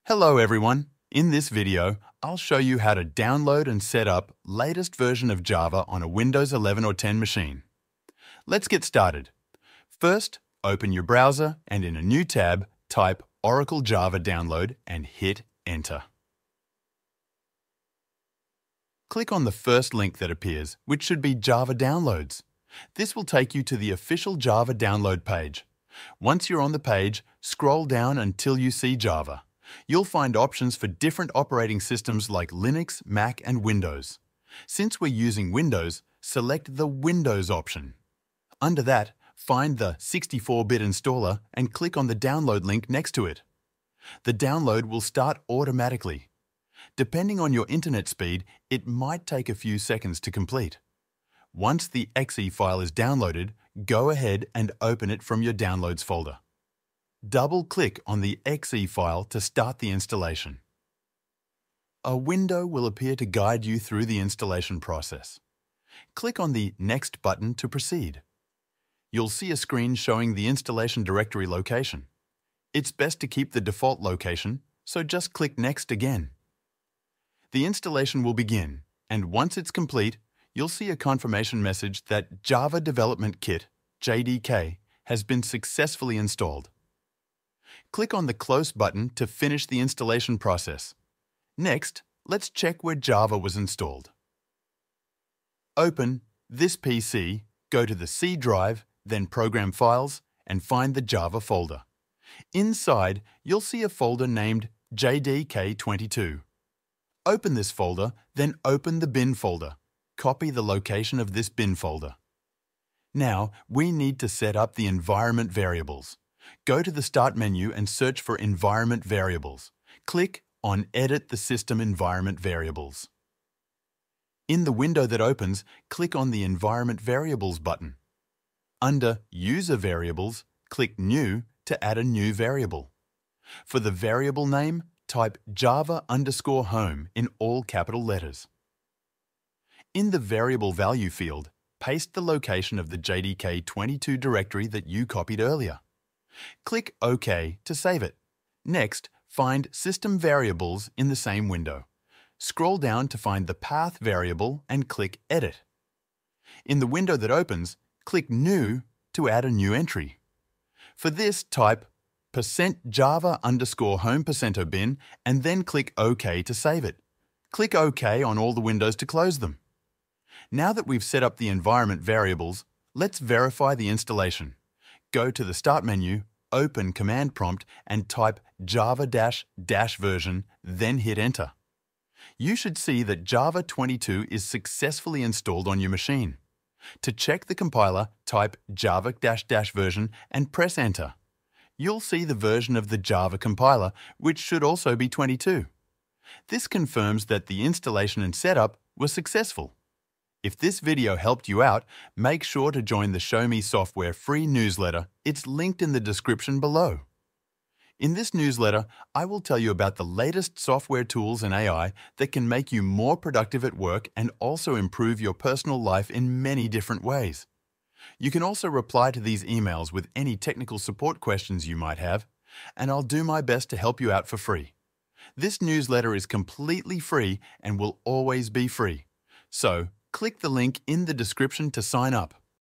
Hello everyone! In this video, I'll show you how to download and set up latest version of Java on a Windows 11 or 10 machine. Let's get started. First, open your browser and in a new tab, type Oracle Java Download and hit Enter. Click on the first link that appears, which should be Java Downloads. This will take you to the official Java download page. Once you're on the page, scroll down until you see Java. You'll find options for different operating systems like Linux, Mac, and Windows. Since we're using Windows, select the Windows option. Under that, find the 64-bit installer and click on the download link next to it. The download will start automatically. Depending on your internet speed, it might take a few seconds to complete. Once the .exe file is downloaded, go ahead and open it from your Downloads folder. Double-click on the .exe file to start the installation. A window will appear to guide you through the installation process. Click on the Next button to proceed. You'll see a screen showing the installation directory location. It's best to keep the default location, so just click Next again. The installation will begin, and once it's complete, you'll see a confirmation message that Java Development Kit, JDK, has been successfully installed. Click on the Close button to finish the installation process. Next, let's check where Java was installed. Open this PC, go to the C drive, then Program Files, and find the Java folder. Inside, you'll see a folder named JDK22. Open this folder, then open the bin folder. Copy the location of this bin folder. Now, we need to set up the environment variables. Go to the Start menu and search for Environment Variables. Click on Edit the System Environment Variables. In the window that opens, click on the Environment Variables button. Under User Variables, click New to add a new variable. For the variable name, type Java_home in all capital letters. In the Variable Value field, paste the location of the JDK22 directory that you copied earlier. Click OK to save it. Next, find System Variables in the same window. Scroll down to find the path variable and click Edit. In the window that opens, click New to add a new entry. For this, type %java_home%bin and then click OK to save it. Click OK on all the windows to close them. Now that we've set up the environment variables, let's verify the installation. Go to the Start menu, open Command Prompt and type java-version, then hit Enter. You should see that Java 22 is successfully installed on your machine. To check the compiler, type java-version and press Enter. You'll see the version of the Java compiler, which should also be 22. This confirms that the installation and setup were successful. If this video helped you out, make sure to join the Show Me Software free newsletter. It's linked in the description below. In this newsletter, I will tell you about the latest software tools and AI that can make you more productive at work and also improve your personal life in many different ways. You can also reply to these emails with any technical support questions you might have, and I'll do my best to help you out for free. This newsletter is completely free and will always be free. So, click the link in the description to sign up.